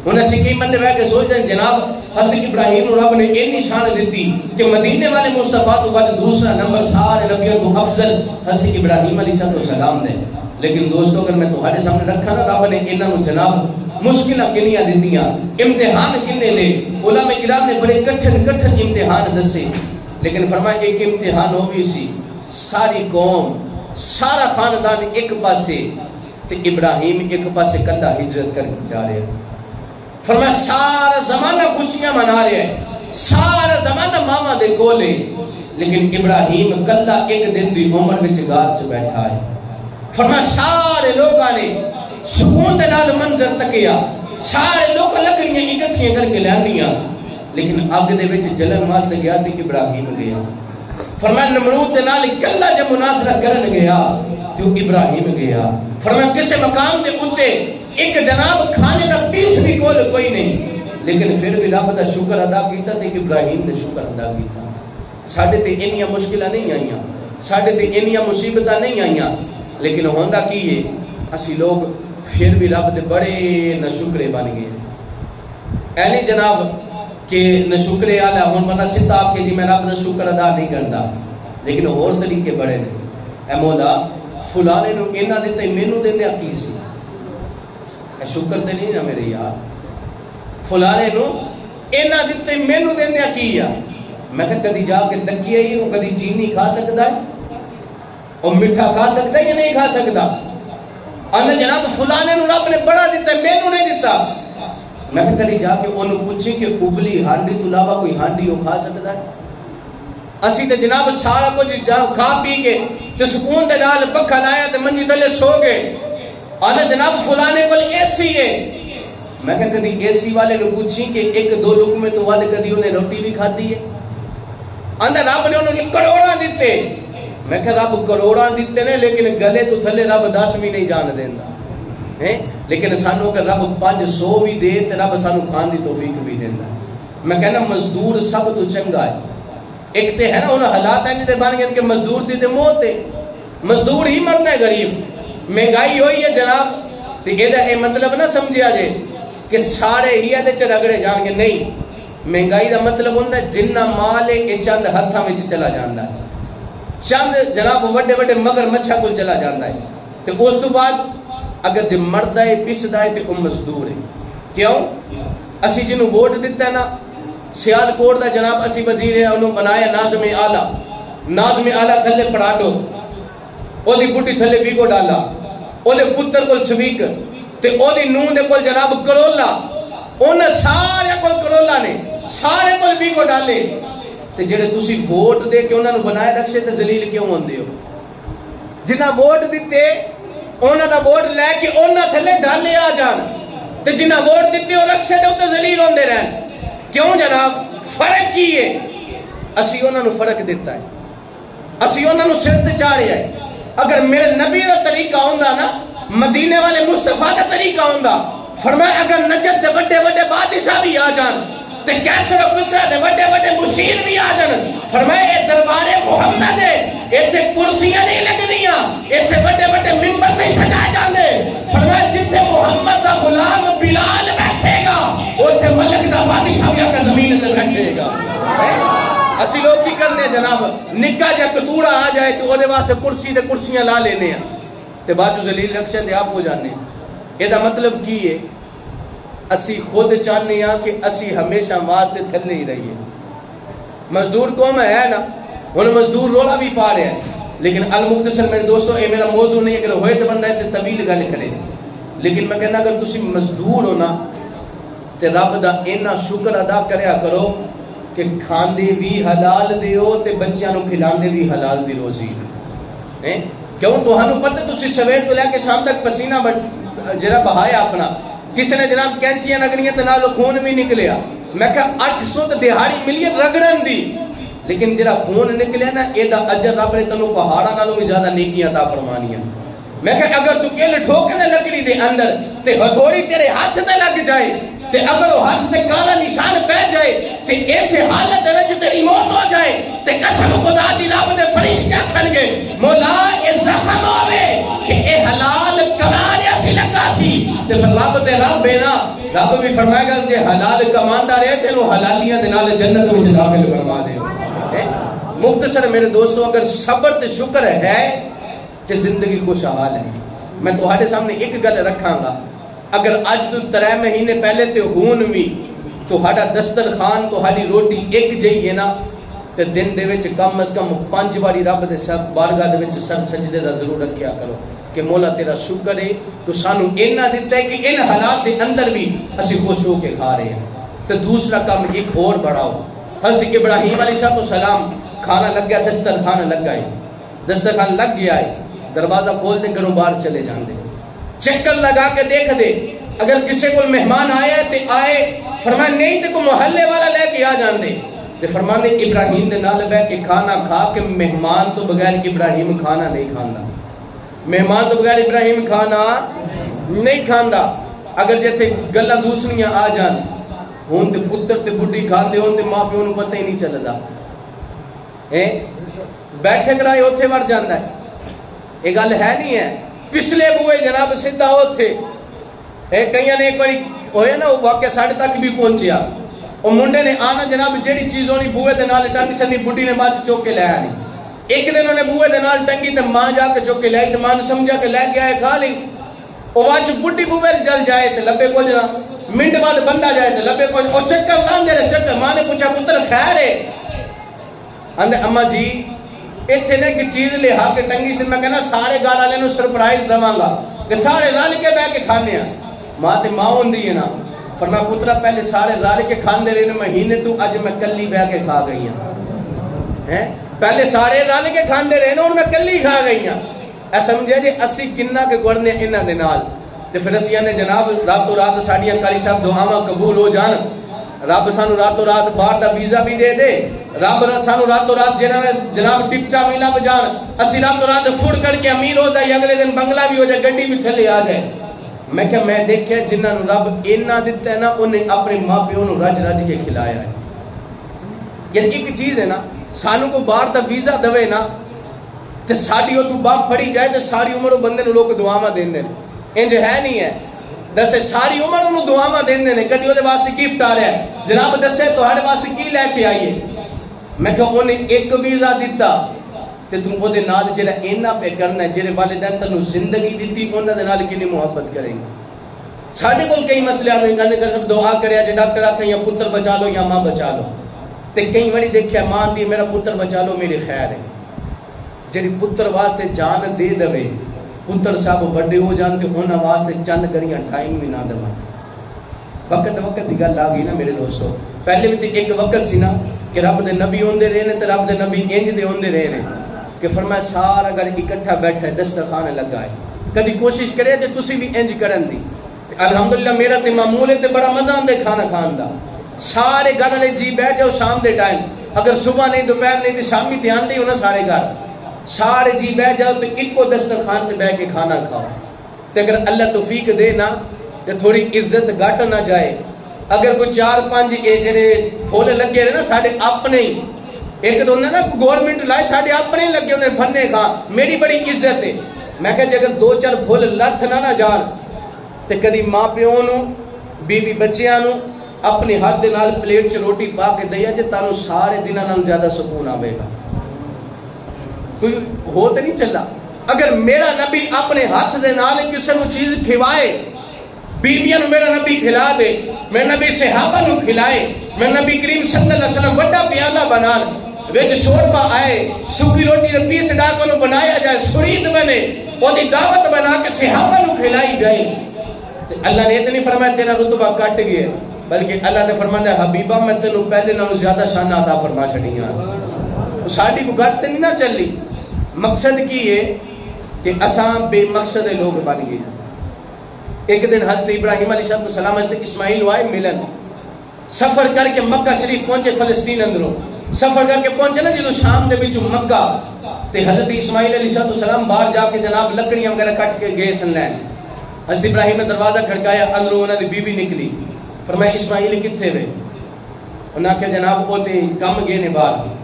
ہن اسی کئی بندے بیٹھ کے سوچدے ہیں جناب حضرت ابراہیم نو رب نے اینی شان دتی کہ مدینے والے مصطفیٰ تو بعد دوسرا نمبر سارے نبیوں تو افضل حضرت ابراہیم علیہ السلام دے. لیکن دوستو اگر میں تہاڈے سامنے رکھا نا رب نے انہاں نو جناب مشکلاں کنیاں دتیاں، امتحان کنے نے، علماء کرام نے بڑے کٹھن امتحان دسے. لیکن فرمایا ایک امتحان ہو بھی سی، ساری قوم سارا خاندان ایک پاسے تے ابراہیم ایک پاسے کلا ہجرت کر کے جا رہے ہیں. فرمایا سارا زمانہ خوشیاں منا رہے ہیں، سارا زمانہ ماما دے کولے، لیکن ابراہیم کلا ایک دن دی عمر وچ غار چ بیٹھا ہے. فرمایا سارے لوگاں نے سکون دے نال منظر تکیا، سارے لوگ لکڑیاں اکٹھیاں کر کے لیاندیاں، لیکن اگ دے وچ جلن واسطے گیا تے ابراہیم گیا. فرمایا نمرود دے نال کلا جب مناظرہ کرن گیا تو ابراہیم گیا. فرمایا کسی مقام دے اوتے ایک جناب کھانے کا پیس بھی کوئی نہیں، لیکن پھر بھی رب دا شکر ادا کیتا تے ابراہیم نے شکر ادا کیتا. ساڈے تے انیاں مشکلاں نہیں آئیاں، ساڈے تے انیاں مصیبتاں نہیں آئیاں، لیکن ہوندا کی ہے اسی لوگ پھر بھی رب دے بڑے ناشکرے بن گئے. اے نہیں جناب کہ ناشکرے والا ہن بندہ سیدھا کہ جی میں رب دا شکر ادا نہیں کردا، لیکن اور طریقے بڑے نے. اے مولا فلانے نو انہاں دتے مینوں دیندے کی سی؟ اے شکر تے نہیں نا میرے یار. فلانے نو انہاں دتے مینوں دیندے کی یا؟ میں کہ کدی جا کے تکیا ہی او کدی چینی کھا سکدا ہے؟ او میٹھا کھا سکدا ہے یا نہیں کھا سکدا؟ انا جناب فلانے نو رب نے بڑا دیتا ہے مینوں نہیں دیتا. میں کہ کدی جا کے انہوں پوچھی کہ ابلی ہانڈی تو علاوہ کوئی ہانڈی وہ کھا سکتا ہے؟ اسی تے جناب سارا کچھ کھا پی کے تے سکون دے نال پکھا لایا تے منجی تلے سو گئے. آنے جناب فلانے کول اے سی ہے. میں کہ کدی اے سی والے نو پوچھی کہ ایک دو لقمے تو والے کدی انہیں روٹی بھی کھاتی ہے؟ اندر رب نے انہوں نے کروڑاں دیتے. میں کہ رب کروڑاں دیتے نے لیکن گلے تو تھلے رب 10 بھی نہیں جان دیندا. لیکن سانو کہ رب 500 بھی دے تے رب سانو کھان دی توفیق بھی دیندا. میں کہنا مزدور سب تو چنگا ہے. ایک تے ہے نا انہوں حالات ہیں جتے بن گئے کہ مزدور دی تے موت ہے، مزدور ہی مرتا ہے غریب. مہنگائی ہوئی ہے جناب تے اے مطلب نہ سمجھیا جے کہ سارے ہی ادے چ رگڑے جان گے. نہیں، مہنگائی دا مطلب ہوندا ہے جنہ مال ہے اے چند ہتھاں وچ چلا جاندا ہے، چند جناب وڈے وڈے مگر مچھا کول چلا جاندا ہے. تے اس تو بعد اگر جے مردا ہے پسدا ہے تے او مزدور ہے. کیوں؟ اسی جنہوں ووٹ دیتا ہے نا، سیالکوٹ دا جناب اسی وزیر ہے، انہوں بنایا ناظم اعلیٰ، ناظم اعلیٰ تھلے پڑھاٹو، اولی بڈی تھلے ویگو ڈالا، اولی پتر کول سپیکر تے اولی نون دے کول جناب کرولا، انہاں سارے کول کرولا نے، سارے کول ویگو ڈالے، تے جڑے تسی ووٹ دے کے انہاں نو بنائے رکھے تے ذلیل کیوں ہوندے ہو؟ جنہاں ووٹ دیتے انہاں دا ووٹ لے کے انہاں تھلے ڈالے آ جان، تے جنہاں ووٹ دیتے وہ رکشے دے تے ذلیل ہوندے رہن، کیوں جناب؟ فرق کی ہے؟ اسی انہاں نو فرق دیتا ہے، اسی انہاں نو سر تے چاڑیا ہے۔ اگر میرے نبی دا طریقہ ہوندا نا، مدینے والے مصطفیٰ دا طریقہ ہوندا، فرمایا اگر نجد دے بڑے بڑے بادشاہ بھی آ جان تے کیسر و کسرا دے بڑے بڑے مشیر بھی آ جان، فرمایا اے دربار محمد ہے، ایتھے کرسیاں نہیں لگدیاں، ایتھے بڑے بڑے ممبر نہیں سجائے جاندے، فرمایا جتھے محمد دا غلام بلال بیٹھے گا اوتھے ملک دا بادشاہ بھی آ کے زمین تے بیٹھے گا۔ اسی لوگ کی کرنے جناب، نکا جا کتوڑا آ جائے تو وہ واسطے کرسی تے کرسیاں لا لینے ہیں تے باجو ذلیل رکشے تے آپ ہو جانے ہیں۔ یہ دا مطلب کی ہے؟ اسی خود چاہنے ہیں کہ اسی ہمیشہ واسطے تھلے ہی رہیے۔ مزدور قوم ہے نا، انہوں مزدور رولا بھی پا رہے ہیں، لیکن المختصر میرے دوستو یہ میرا موضوع نہیں، اگر ہوئے تو بندہ ہے طویل گل کرے، لیکن میں کہنا اگر تسی مزدور ہو نا تے رب دا اینا شکر ادا کریا کرو کہ کھاندے بھی حلال دیو تے بچیاں نو کھلاندے بھی حلال دی روزی۔ کیوں؟ تہانوں پتہ تسی سویر تو لے کے شام تک پسینہ جڑا بہایا اپنا، کسی نے جناب کینچیاں لگنیاں تے نال خون بھی نکلیا، میں کہا 800 تے دہاڑی ملی رگڑن دی، لیکن جڑا خون نکلیا نا اے دا اجر رب نے تینوں پہاڑاں نالوں بھی زیادہ نیکیاں عطا فرمانیاں۔ میں کہا اگر تو کل ٹھوکنے لکڑی دے اندر تے ہتھوڑی تیرے ہاتھ تے لگ جائے تے اگر وہ ہاتھ تے کالا نشان پہ جائے تے ایسے حالت دے وچ تیری موت ہو جائے تے قسم خدا دی رب دے فرشتے آکھن گے مولا اے زخم ہوے کہ اے حلال کما لیا سی لگا سی، تے پھر رب تے رب ہے نا، رب بھی فرمائے گا کہ حلال کماندا رہے تینوں حلالیاں دے نال جنت وچ داخل فرما دے۔ مختصر میرے دوستو، اگر صبر تے شکر ہے تے زندگی خوشحال ہے۔ میں تہاڈے سامنے ایک گل رکھاں گا، اگر اج تو 3 مہینے پہلے تے ہون بھی تہاڈا دسترخوان تہاڈی روٹی ایک جئی ہے نا تے دن دے وچ کم از کم 5 باری رب دے بارگاہ دے وچ سر سجدے دا ضرور رکھیا کرو کہ مولا تیرا شکر ہے تو سانو اینا دیتا ہے کہ ان حالات دے اندر بھی اسی خوش ہو کے کھا رہے ہیں۔ تے دوسرا کام ایک اور بڑھاؤ، حضرت ابراہیم علیہ السلام کھانا لگ گیا، دسترخوان لگ گئے، دسترخوان لگ گیا ہے، دروازہ کھول دے گھروں باہر چلے جان دے، چکر لگا کے دیکھ دے، اگر کسی کو مہمان آیا تے آئے، فرمایا نہیں تے کو محلے والا لے کے آ جان دے، تے فرمانے ابراہیم نے نال بیٹھ کے کھانا کھا کے مہمان تو بغیر ابراہیم کھانا نہیں کھاندا، مہمان تو بغیر ابراہیم کھانا نہیں کھاندا۔ اگر جیسے گلا دوسریاں آ جان ہون تے پتر تے بڈھی کھاندے ہون تے ماں پیو نوں پتہ ہی نہیں چلدا، بیٹھے کرائے اوتھے وڑ جاندا ہے، یہ گل ہے نہیں ہے۔ پچھلے بوئے جناب سیدھا ہوتے کئیاں نے ایک باری ہوئے نا وہ واقعہ ساڑھے تک بھی پہنچیا، وہ منڈے نے آنا جناب جیڑی چیز ہونی بوئے دے نال ٹنگ چلنی، بڈھی نے بعد چوک کے لے آنی، ایک دن انہوں نے بوئے دے نال ٹنگی تے ماں جا کے چوک کے لے آئی تے ماں نے سمجھا کہ لے کے آئے کھا لی، وہ بعد بڈھی بوئے جل جائے تے لبے کو جنا منٹ بعد بندہ جائے تے لبے کو اور چکر لان دے رہے چکر، ماں نے پوچھا پتر خیر ہے؟ اندے اماں جی اتنے نے ایک چیز لیا کے ٹنگی سے، میں کہنا سارے گھر والے نو سرپرائز دواں گا کہ سارے رل کے بہ کے کھانے ہیں۔ ماں تے ماں ہوندی ہے نا، فرمایا پترا پہلے سارے رل کے کھاندے رہے مہینے تو اج میں کلی بہ کے کھا گئی ہوں، پہلے سارے رل کے کھاندے رہے ہن میں کلی کھا گئی ہوں۔ اے سمجھے جی اسی کنا کے گڑنے انہاں دے نال تے پھر اسی نے جناب راتوں رات ساڈیاں قاری صاحب دعاواں قبول ہو جان، رب سانو راتوں رات باہر دا ویزا بھی دے دے، رب سانو راتوں رات جناب ٹکٹاں بھی لب جان، اسی راتوں رات فوڈ کر کے امیر ہو جائے، اگلے دن بنگلہ بھی ہو جائے، گڈی بھی تھلے آ جائے۔ میں کہ میں دیکھیا جنہاں نو رب اینا دیتا ہے نا انہیں اپنے ماں پیو نو رج رج کے کھلایا ہے۔ یعنی ایک چیز ہے نا، سانو کو باہر دا ویزا دوے نا تے ساڈی او تو باپ پڑی جائے تے ساری عمر بندے نو لوگ دعاواں دیندے نے، انج ہے نہیں ہے، دسے ساری عمر انہوں دعاواں دیندے نے، کدی وہ واسطے گفٹ آ رہا ہے جناب دسے تہاڈے واسطے کی لے کے آئیے، میں کہ انہیں ایک ویزا دیتا تے تم وہ دے نال جڑا اینا پہ کرنا ہے، جڑے والدین تنوں زندگی دیتی انہاں دے نال کتنی محبت کریں گے۔ ساڈے کول کئی مسئلے آتے ہیں کہ سب دعا کریا جے ڈاکٹر آتے یا پتر بچا لو یا ماں بچا لو، تے کئی بڑی دیکھیا ماں دی میرا پتر بچا لو میری خیر ہے، جڑی پتر واسطے جان دے دے پتر صاحب بڑے ہو جان تے انہاں واسطے چند گھڑیاں ٹائم بھی نہ دوا۔ وقت دی گل آ گئی نا میرے دوستو، پہلے بھی تے ایک وقت سی نا کہ رب دے نبی ہوندے رہے نے تے رب دے نبی انج دے ہوندے رہے نے کہ فرمایا سارا گھر اکٹھا بیٹھا ہے دسترخوان لگا ہے، کدی کوشش کرے تے تسی بھی انج کرن دی۔ الحمدللہ میرا تے معمول ہے تے بڑا مزہ آندا ہے کھانا کھان دا، سارے گھر والے جی بیٹھ جاؤ شام دے ٹائم، اگر صبح نہیں دوپہر نہیں تے شامی دھیان دے ہونا سارے گھر سارے جی بیٹھ جاؤ تے ایکو دسترخوان تے بیٹھ کے کھانا کھاؤ، تے اگر اللہ توفیق دے نا تے تھوڑی عزت گھٹ نہ جائے، اگر کوئی 4-5 جڑے پھول لگے نا ساڈے اپنے ہی، ایک تو نا گورنمنٹ لائے ساڈے اپنے ہی لگے ہوندے بھنے کھا میری بڑی عزت ہے، میں کہ اگر 2-4 پھول لتھ نہ جان تے کدی ماں پیو نو بیوی بچیاں نو اپنے ہاتھ دے نال پلیٹ چ روٹی پا کے دیا جے تانوں سارے دناں نال زیادہ سکون آوے گا، کوئی ہو تے نہیں چلا۔ اگر میرا نبی اپنے ہاتھ دے نال کسے نو چیز کھوائے، بیویاں نو میرا نبی کھلا دے، میرا نبی صحابہ نو کھلائے، میرا نبی کریم صلی اللہ علیہ وسلم بڑا پیالہ بنا وچ شوربا آئے، سوکھی روٹی دے پیس ڈاکاں نو بنایا جائے، سرید بنے اودی دعوت بنا کے صحابہ نو کھلائی جائے، اللہ نے اتنی فرمایا تیرا رتبہ کٹ گیا، بلکہ اللہ نے فرمایا حبیبہ میں تینوں پہلے نالوں زیادہ شان عطا فرما چھڑی ہاں، ساڈی کو گل تے نہیں نہ چلی۔ مقصد کی ہے کہ اساں بے مقصد لوگ بن گئے۔ ایک دن حضرت ابراہیم علیہ السلام سے اسماعیل آئے ملن، سفر کر کے مکہ شریف پہنچے، فلسطین اندروں سفر کر کے پہنچے نا جدو شام دے وچوں مکہ، تے حضرت اسماعیل علیہ السلام باہر جا کے جناب لکڑیاں وغیرہ کٹ کے گئے سن لین، حضرت ابراہیم نے دروازہ کھڑکایا، اندروں انہاں دی بیوی نکلی، فرمایا اسماعیل کتھے وے؟ انہاں کہ جناب وہ تے کم گئے نے باہر۔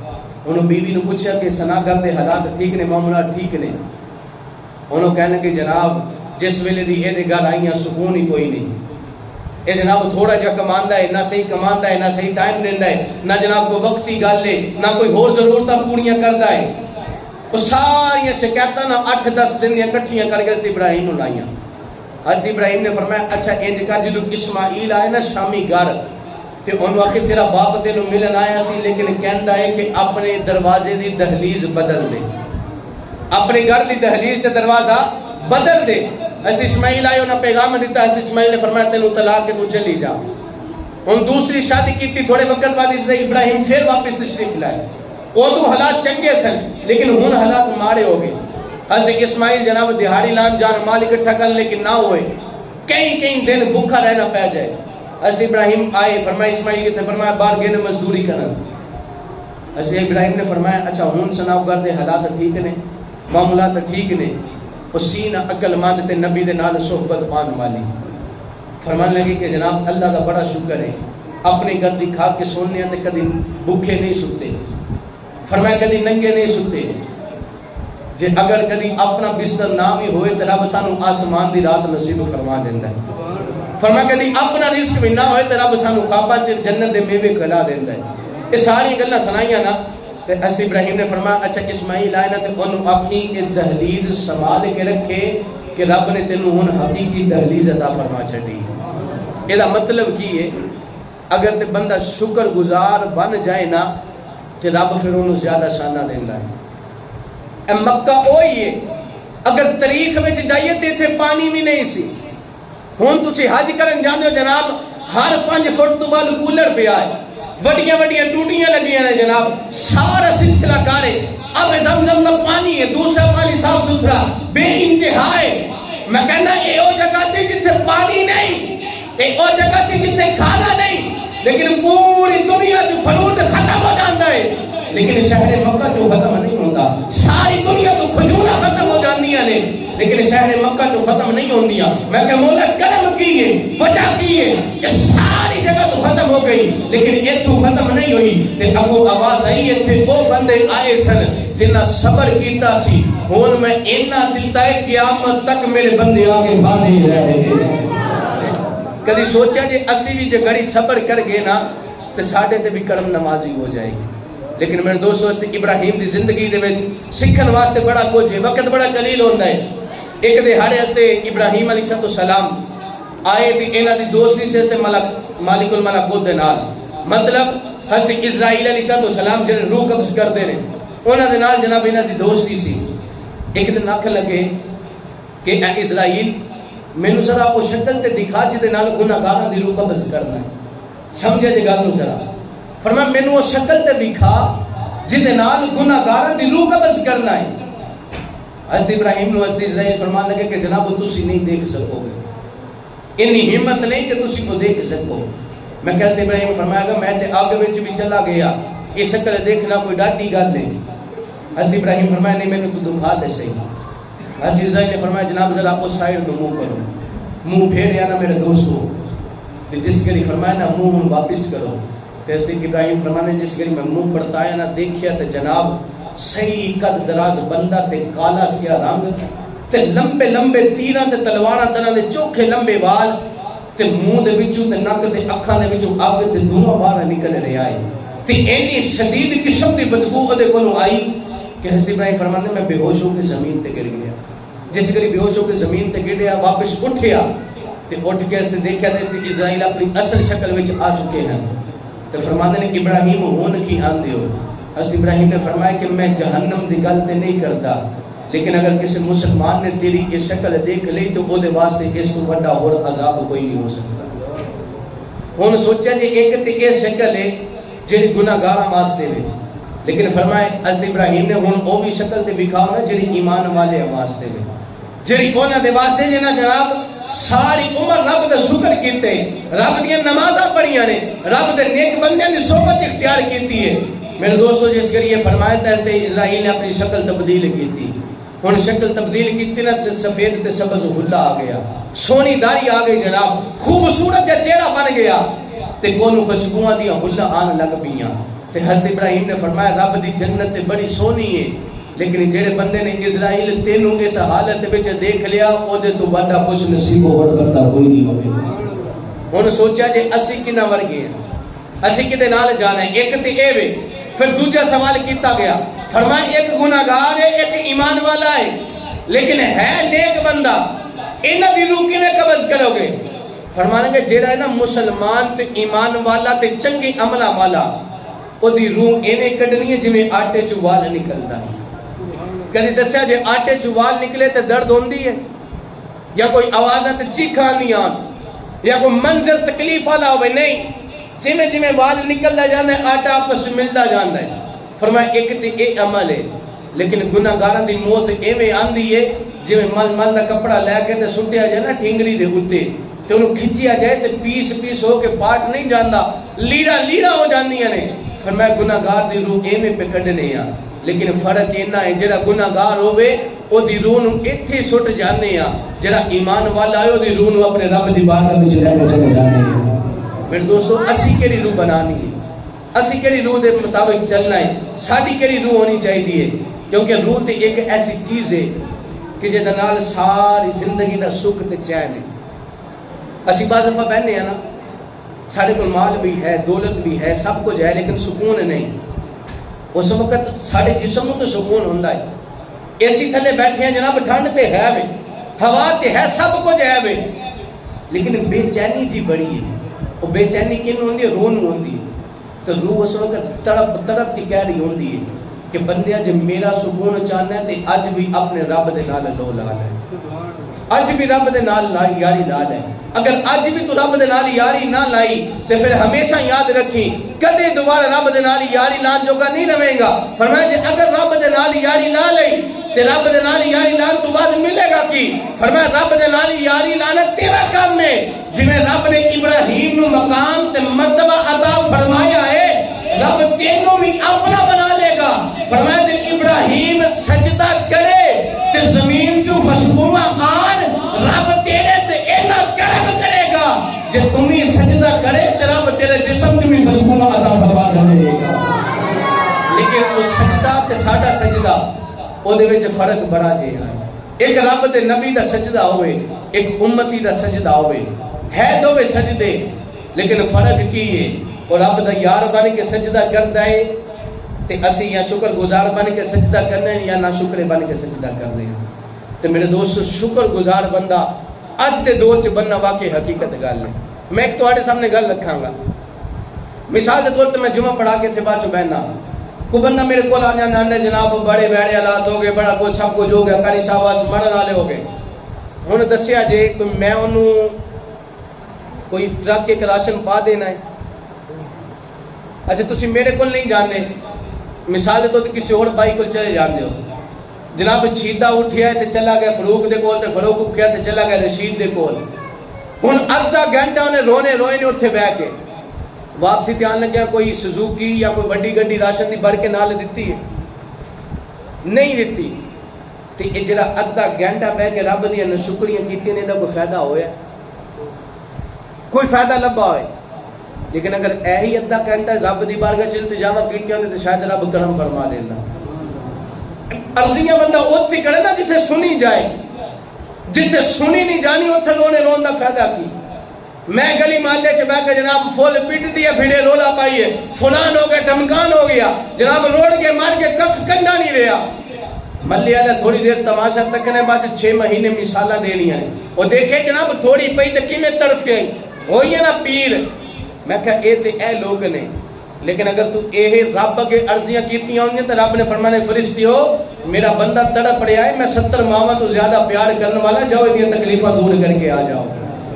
انہوں بیوی نے پوچھا کہ سناگر دے حالات ٹھیک نے، معاملات ٹھیک نے؟ انہوں کہنے کہ جناب جس ویلے دی اے گل آئیاں سکون ہی کوئی نہیں، اے جناب تھوڑا جا کماندا ہے، نہ صحیح کماندا ہے، نہ صحیح ٹائم دیندا ہے، نہ جناب کوئی وقتی گل ہے، نہ کوئی ہور ضرورتاں پوریاں کردا ہے۔ وہ ساری شکایتاں نہ 8-10 دن دیاں کٹھیاں کر کے حضرت ابراہیم نوں لائیاں۔ حضرت ابراہیم نے فرمایا اچھا انج کر جدوں اسماعیل آئے نا شامی گھر تے انہوں آخر تیرا باپ تینوں ملن آیا سی، لیکن کہندا ہے کہ اپنے دروازے دی دہلیز بدل دے، اپنے گھر دی دہلیز تے دروازہ بدل دے۔ حضرت اسماعیل آئے انہوں نے پیغام دیتا، حضرت اسماعیل نے فرمایا تینوں طلاق کے تو چلی جا۔ ان دوسری شادی کی تھی، تھوڑے وقت بعد اس ابراہیم پھر واپس تشریف لائے، وہ تو حالات چنگے سن لیکن ہن حالات ماڑے ہو گئے۔ حضرت اسماعیل جناب دیہاڑی لان جان مال اکٹھا کر لیکن نہ ہوئے، کئی دن بھوکا رہنا پہ جائے۔ حضرت ابراہیم آئے، فرمایا اسماعیل کتنے؟ فرمایا باہر گئے مزدوری کرن۔ حضرت ابراہیم نے فرمایا اچھا ہن سناؤ گھر دے حالات ٹھیک نے، معاملات ٹھیک نے؟ حسین عقل مند تے نبی دے نال صحبت پان والی فرمان لگی کہ جناب اللہ کا بڑا شکر ہے، اپنے گھر دی کھا کے سونے تے کدی بھوکے نہیں ستے، فرمایا کدی ننگے نہیں ستے، جے اگر کدی اپنا بستر نہ بھی ہوئے تو رب سانو آسمان دی رات نصیب فرما دیندا ہے، فرمایا کدی اپنا رزق بھی نہ ہوئے تو رب سانو خواباں چ جنت دے میوے کھلا دیندا ہے۔ یہ ساری گلاں سنائیاں نا تے حضرت ابراہیم نے فرمایا اچھا اسماعیل آئے نا تے انہوں آکھی کہ دہلیز سنبھال کے رکھے کہ رب نے تینوں ہن حقیقی دہلیز عطا فرما چھڈی۔ یہ مطلب کی ہے اگر تے بندہ شکر گزار بن جائے نا تے رب پھر انہوں زیادہ شانہ دیندا ہے۔ اے مکہ وہی ہے، اگر تاریخ وچ جائیے تے ایتھے پانی بھی نہیں سی، ہن تسی حج کرن جاندے ہو جناب ہر 5 فٹ تو بعد کولر پہ آئے، وڈیاں وڈیاں ٹوٹیاں لگیاں نے جناب، سارا سلسلہ کارے اب زمزم کا پانی ہے، دوسرا پانی صاف ستھرا بے انتہا ہے۔ میں کہنا یہ وہ جگہ سی جتنے پانی نہیں، ایک اور جگہ سی جتنے کھانا نہیں، لیکن پوری دنیا سے فروٹ ختم ہو جاتا ہے لیکن شہر مکہ جو ختم نہیں ہوتا۔ ساری دنیا تو کھجورا ختم ہو جاتی ہیں لیکن شہر مکہ جو ختم نہیں ہوندیاں۔ میں کہ مولا کرم کیے وجہ کیے کہ ساری جگہ تو ختم ہو گئی لیکن یہ تو ختم نہیں ہوئی۔ تے ابو آواز آئی تھے وہ بندے آئے سن جنہ صبر کیتا سی، ہن میں اینا دلتا ہے قیامت تک میرے بندے آگے باندھے رہے گے۔ کدی سوچا جے اسی بھی جے گھڑی صبر کر گئے نا تے ساڈے تے بھی کرم نمازی ہو جائے گی۔ لیکن میرے دوستو ابراہیم دی زندگی دے وچ سکھن واسطے بڑا کچھ ہے، وقت بڑا قلیل ہوندا ہے۔ ایک دہاڑے استے ابراہیم علیہ السلام آئے تھی انہاں دی دوستی سے مالک الملکوت دے نال، مطلب حضرت اسرائیل علیہ السلام جڑے روح قبض کردے نے انہاں دے نال جناب انہاں دی دوستی سی۔ ایک دن آکھن لگے کہ اے اسرائیل مینوں ذرا او شکل تے دکھا جے نال گناہگاراں دی روح قبض کرنا ہے، سمجھے جے گل نوں ذرا، فرمایا مینوں او شکل تے دکھا جے نال گناہگاراں دی روح قبض کرنا ہے۔ حضرت ابراہیم نو حضرت اسرائیل فرمان لگے کہ جناب تسی نہیں دیکھ سکو گے، اتنی ہمت نہیں کہ تسی کو دیکھ سکو۔ میں کیسے ابراہیم فرمایا گا میں تے آگے وچ بھی چلا گیا، یہ شکل دیکھنا کوئی ڈاٹی گل نہیں۔ حضرت ابراہیم فرمایا نہیں مینوں تو دکھا دے صحیح۔ حضرت اسرائیل نے فرمایا جناب ذرا اس سائڈ کو منہ کرو، منہ پھیریا نا میرے دوستو، جس کے لیے فرمایا نا منہ واپس کرو۔ حضرت ابراہیم فرمانے جس کے لیے میں منہ پڑتایا نا دیکھیا تے جناب صحیح قد دراز بندہ تے کالا سیاہ رنگ تے لمبے لمبے تیراں تے تلواراں طرح دے چوکھے لمبے وال تے منہ دے وچوں تے نک تے اکھاں دے وچوں اگ تے دھواں باہر نکل رہا ہے تے اینی شدید قسم دی بدبو دے کولوں آئی کہ حضرت ابراہیم فرمانے میں بے ہوش ہو کے زمین تے گر گیا۔ جس کری بے ہوش ہو کے زمین تے گریا واپس اٹھیا تے اٹھ کے اس نے دیکھا تے اسرائیل اپنی اصل شکل وچ آ چکے ہیں تے فرمانے نے کہ ابراہیم ہون کی آندے ہو۔ حضرت ابراہیم نے فرمایا کہ میں جہنم دی گل تے نہیں کرتا، لیکن اگر کسی مسلمان نے تیری یہ شکل دیکھ لی تو وہ دے واسطے اس تو بڑا اور عذاب کوئی نہیں ہو سکتا۔ ہن سوچا جی ایک تے یہ شکل ہے جڑی گناہگاراں واسطے ہے، لیکن فرمایا حضرت ابراہیم نے ہن او بھی شکل تے دکھاؤ نا جڑی ایمان والے واسطے ہے، جڑی انہاں دے واسطے جنہاں جناب ساری عمر رب دا شکر کیتے، رب دیاں نمازاں پڑھیاں نے، رب دے نیک بندیاں دی صحبت اختیار کیتی ہے۔ میرے دوستو جس کے لیے فرمایا تھا ایسے اسرائیل نے اپنی شکل تبدیل کی تھی، ہن شکل تبدیل کی تھی نا سفید تے سبز ہلا آ گیا، سونی داڑھی آ گئی جناب، خوبصورت کا چہرہ بن گیا تے کونوں خوشبوئاں دی ہلا آن لگ پیاں تے حضرت ابراہیم نے فرمایا رب دی جنت تے بڑی سونی ہے، لیکن جڑے بندے نے اسرائیل تینوں اس حالت وچ دیکھ لیا او دے تو بڑا خوش نصیب ہور بندہ کوئی نہیں ہوے۔ ہن سوچا جے اسی کنا ورگے ہیں، اسی کدے نال جانا ہے، ایک تے اے وے۔ پھر دوسرا سوال کیتا گیا، فرمایا ایک گناہگار ہے ایک ایمان والا ہے، لیکن ہے نیک بندہ، انہاں دی روح کیویں قبض کرو گے؟ فرمانے گے جیڑا ہے نا مسلمان تے ایمان والا تے چنگے عملاں والا او دی روح ایویں کڈنی ہے جویں آٹے چوں وال نکلدا ہے۔ کدی دسیا جے آٹے چوں وال نکلے تے درد ہوندی ہے، یا کوئی آوازاں تے چیخاں آندیاں، یا کوئی منظر تکلیف والا ہوئے؟ نہیں، جویں جویں وال نکلدا جاندا ہے آٹا آپس میں ملدا جاندا ہے۔ فرمایا ایک تے اے عمل ہے، لیکن گناہگاراں دی موت ایویں آندی ہے جویں مل مل دا کپڑا لے کے تے سٹیا جائے نا ٹھنگڑی دے اوتے تے اونوں کھچیا جائے تے پیس پیس ہو کے پاٹ نہیں جاندا، لیڑا لیڑا ہو جاندیاں نے۔ فرمایا گناہگار دی روح ایویں پہ کڈنے آ، لیکن فرق اینا ہے جڑا گناہگار ہوے او دی روح نوں ایتھے سٹ جاندے آ، جڑا ایمان والا ہے او دی روح نوں اپنے رب دی بارگاہ وچ لے کے چلے جاندے آ۔ میرے دوستو اسی کیڑی روح بنانی ہے، اسی کیڑی روح دے مطابق چلنا ہے، ساڈی کیڑی روح ہونی چاہیے، کیونکہ روح تے ایک ایسی چیز ہے کہ جے نال ساری زندگی دا سکھ تے چین ہے۔ اسی بعض دفعہ بہنے ہیں نا سارے کو مال بھی ہے دولت بھی ہے سب کچھ ہے لیکن سکون نہیں، اس وقت سارے جسم نوں تے سکون ہوندا ہے، اے سی تھلے بیٹھے ہیں جناب ٹھنڈ تے ہے وے ہوا تے ہے سب کچھ ہے وے، لیکن بے چینی جی بڑی ہے۔ وہ بے چینی کینوں ہوندی ہے؟ روح نوں ہوندی ہے۔ تو روح اس وقت تڑپ تڑپ کی کہہ رہی ہوندی ہے کہ بندیا جے میرا سکون چاہنا ہے تے اج بھی اپنے رب دے نال لو لا لے، اج بھی رب دے نال یاری لا لے۔ اگر اج بھی تو رب دے نال یاری نہ لائی تے پھر ہمیشہ یاد رکھی کدے دوبارہ رب دے نال یاری لان جوگا نہیں رہے گا۔ فرمایا جے اگر رب دے نال یاری لا لئی تے رب دے نال یاری لان تو بعد ملے گا کی؟ فرمایا رب دے نال یاری لانا تیرا کام ہے، جویں رب نے ابراہیم نو مقام تے مرتبہ عطا فرمایا ہے رب تینوں بھی اپنا بنا لے گا۔ فرمایا جے ابراہیم سجدہ کرے تے زمین جو خوشبوواں آن رب تیرے تے اینا کرم کرے گا، جے تمہیں سجدہ کرے تے رب تیرے جسم جو بھی خوشبوواں عطا فرما دے گا۔ لیکن وہ سجدہ تے ساڈا سجدہ او دے وچ فرق بڑا جے ہے، ایک رب دے نبی دا سجدہ ہوئے ایک امتی دا سجدہ ہوئے، ہے دوویں سجدے لیکن فرق کی ہے؟ اور رب دا یار بن کے سجدہ کردا ہے تے اسی یا شکر گزار بن کے سجدہ کرنے یا نہ شکر بن کے سجدہ کرنے ہیں۔ تے میرے دوست شکر گزار بندہ اج دے دور چ بننا واقعی حقیقت گل ہے. میں ایک تواڈے سامنے گل رکھاں گا. مثال کے طور پہ میں جمعہ پڑھا کے تھے بعد چ بہنا کو بندہ میرے کو آ جانا ہے جناب بڑے بیڑے حالات ہو گئے, بڑا کچھ سب کچھ ہو گیا, کاری صاحب مرن والے ہو گئے. ہن دسیا جے کہ میں انہوں کوئی ٹرک ایک راشن پا دینا ہے. اچھا تسی میرے کو نہیں جاننے, مثال تو کسی اور بھائی کو چلے جان ہو, جناب چھیٹا اٹھیا تے چلا گیا فاروق دے کول, تے فاروق اٹھیا تے چلا گیا رشید دے کول. ہن آدھا گھنٹہ انہیں رونے روئے نے اتنے بہ کے واپسی دھیان لگیا کوئی سزوکی یا کوئی بڑی گڈی راشن دی بڑھ کے نال دیتی ہے نہیں دیتی. تے یہ جڑا ادھا گھنٹہ بہ کے رب دی ناشکریاں کیتیاں نے دا کوئی فائدہ ہویا؟ کوئی فائدہ لبا ہوئے. لیکن اگر ایہی ادھا گھنٹہ رب دی بارگاہ چ التجاواں کیتیاں نے تے شاید رب کرم فرما دینا. عرضیاں بندہ اوتھے کرے نا جتھے سنی جائے, جتھے سنی نہیں جانی اتنے رونے رون دا فائدہ کی. میں گلی محلے چ بیٹھ کے جناب فل پیٹ دیا بھیڑے رولا پائیے فلان ہو گیا ڈھمکان ہو گیا, جناب روڑ کے مار کے کک کنڈا نہیں رہا. ملے والا تھوڑی دیر تماشا تکنے بعد 6 مہینے مثالاں دینیاں ہیں, وہ دیکھے جناب تھوڑی پئی تے کیویں تڑف گئی ہوئی ہے نا پیر. میں کہا اے تے اے لوگ نے, لیکن اگر تو اے رب اگے عرضیاں کیتیاں ہوں تو رب نے فرمانے فرشتیو میرا بندہ تڑپ رہا ہے, میں 70 ماواں تو زیادہ پیار کرنے والا, جاؤ یہ تکلیفاں دور کر کے آ جاؤ,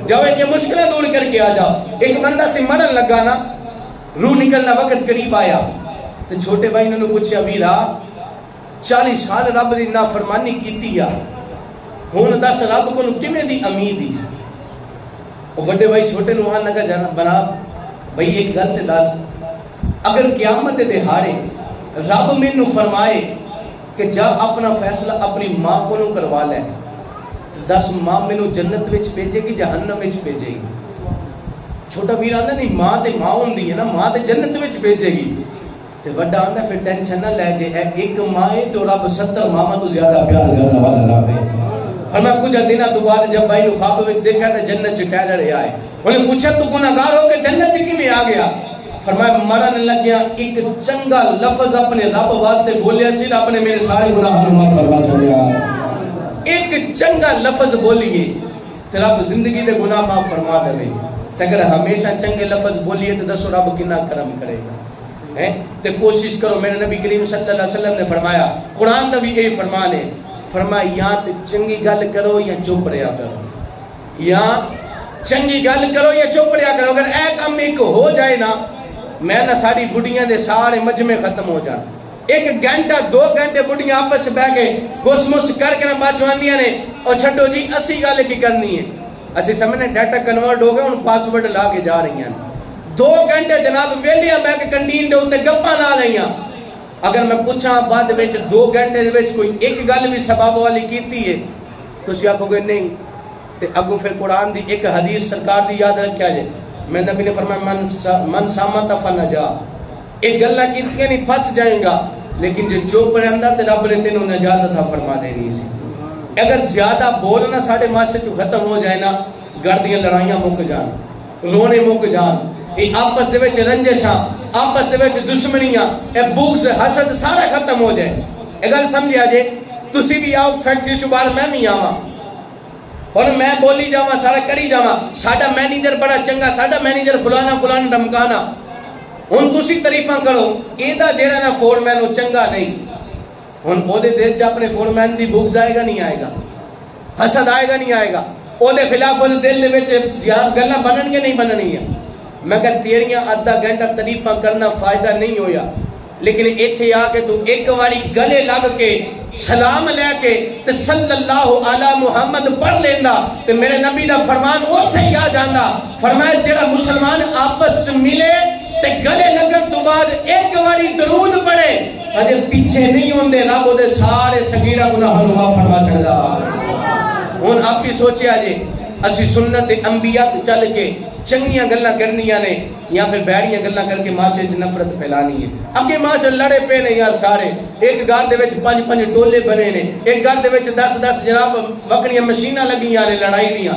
جاؤ یہ مشکلیں دور کر کے آ جاؤ. ایک بندہ سے مرن لگا نا, روح نکلنا وقت قریب آیا تو چھوٹے بھائی نے پوچھا ویرا 40 سال رب دی نافرمانی کیتی آ, ہن دس رب کو کیویں دی امید ہی. وہ بڑے بھائی چھوٹے نو آن لگا جانا بنا بھائی ایک گل تے دس, اگر قیامت دے دہاڑے رب مینوں فرمائے کہ جا اپنا فیصلہ اپنی ماں کو کروا لے, 10 ماں مینوں جنت وچ بھیجے گی جہنم وچ بھیجے گی؟ چھوٹا ویر آندا نہیں ماں تے ماں ہوندی ہے نا, ماں تے جنت وچ بھیجے گی. تے بڑا آندا پھر ٹینشن نہ لے جے, ایک ماں ہے جو رب 70 ماواں تو زیادہ پیار کرنے والا رب ہے. اور میں کچھ دنوں تو بعد جب بھائی نو خواب وچ دیکھا تے جنت چ کہہ رہے آئے, انہیں پوچھا تو گناہگار ہو کے جنت چ کیویں آ گیا؟ فرمایا مرن لگیا ایک چنگا لفظ اپنے رب واسطے بولیا سی, رب نے میرے سارے گناہ معاف فرما چھوڑیا. ایک چنگا لفظ بولیے تو رب زندگی دے گناہ معاف فرما دے. اگر ہمیشہ چنگے لفظ بولیے تو دسو رب کتنا کرم کرے گا. تو کوشش کرو, میرے نبی کریم صلی اللہ علیہ وسلم نے فرمایا, قرآن کا بھی یہ فرمان ہے, فرمایا یا تو چنگی گل کرو یا چپ رہا کرو, یا چنگی گل کرو یا چپ رہا کرو. اگر اے کام ایک ہو جائے نا, میں نہ ساری بڑھیاں دے سارے مجمع ختم ہو جان. ایک گھنٹہ 2 گھنٹے بڑھیاں آپس بہ کے گس مس کر کے نہ باجواندیاں نے, اور چھڈو جی اسی گل کی کرنی ہے, اسی سامنے ڈاٹا کنورٹ ہو گیا, ہن پاسورڈ لا کے جا رہی ہیں. 2 گھنٹے جناب ویلیاں بہ کے کنٹین دے اوتے گپاں نہ لئیاں. اگر میں پوچھاں بعد وچ 2 گھنٹے دے وچ کوئی ایک گل بھی سبب والی کیتی ہے, تسی آکھو گے نہیں, تے اگوں پھر قرآن دی ایک حدیث سرکار دی یاد رکھیا جے. میں نبی نے فرمایا من سامت فنجا, ایک گلا کیتیاں نہیں پھنس جائیں گا, لیکن جو چوپ رہندا تے رب نے تینوں نجات عطا فرما دینی سی. اگر زیادہ بولنا ساڈے معاشرے تو ختم ہو جائے نا, گھر دیاں لڑائیاں مک جان, رونے مک جان, یہ آپس دے وچ رنجشاں, آپس دے وچ دشمنیاں, اے بغض حسد سارا ختم ہو جائے. اے گل سمجھیا جے, تسی بھی آؤ فیکٹری چ باہر, میں بھی آواں, اور میں بولی جاواں سارا کری جاواں, ساڈا مینیجر بڑا چنگا, ساڈا مینیجر فلانا فلانا دھمکانا, ہن تسی تعریفاں کرو, ایندا جیڑا نا فور مین او چنگا نہیں, ہن او دے دل چ اپنے فور مین دی بغض آئے گا نہیں آئے گا, حسد آئے گا نہیں آئے گا, او دے خلاف او دل دے وچ گلاں بنن گے نہیں بننیاں. میں کہ تیریاں آدھا گھنٹہ تعریفاں کرنا فائدہ نہیں ہویا, لیکن ایتھے آ کے تو ایک واری گلے لگ کے سلام لے کے تے صلی اللہ علی محمد پڑھ لینا, تے میرے نبی دا فرمان اوتھے ہی آ جاندا. فرمایا جڑا مسلمان آپس ملے تے گلے لگن تو بعد ایک واری درود پڑھے, اجے پیچھے نہیں ہوندے, رب دے سارے صغیرہ گناہ معاف فرما چھڑدا. ہن آپ ہی سوچیا جے اسی سنت انبیاء چل کے چنگیاں گلاں کرنیاں نے یا پھر بیڑیاں گلاں کر کے معاشرے سے نفرت پھیلانی ہے. اگے معاشرے لڑے پے نے یار سارے, ایک گھر دے وچ 5 ٹولے بنے نے, ایک گھر دے وچ 10 جناب وکریاں مشیناں لگیاں نے لڑائی دیاں,